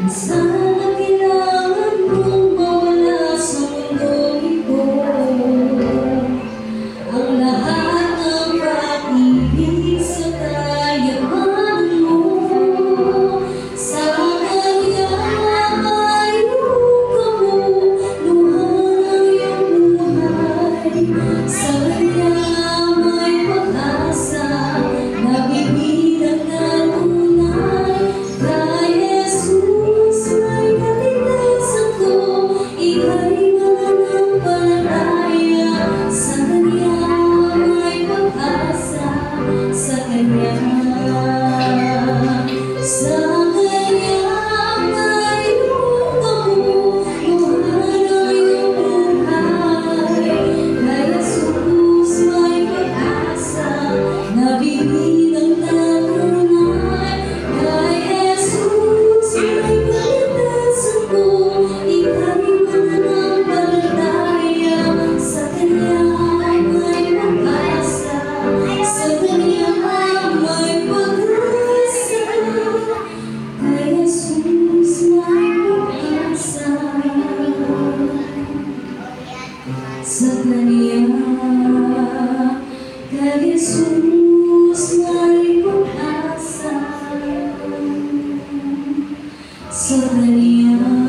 Sana kailangan mong mawala sa mundong ito ang lahat ng pag-ibig sa kayaman mo. Sa Kanya ay hukam mo, luha ng iyong buhay. Sa Kanya may pag-asa, nabibilang na tunay. Kay Jesus may katigasan ko, ika'y mananampalataya. Sa Kanya may pag-asa, sa Kanya. Sa Kanya may hukam mo, luha ng iyong buhay. Kay Jesus may pag-asa, nabibilang na tunay. Kay Jesus may katigasan ko, ika'y mananampalataya. Sa Kanya may pag-asa, sa Kanya may pag-asa. Kay Jesus may pag-asa, sa Kanya. Kay Jesus may pag-asa, sa Kanya.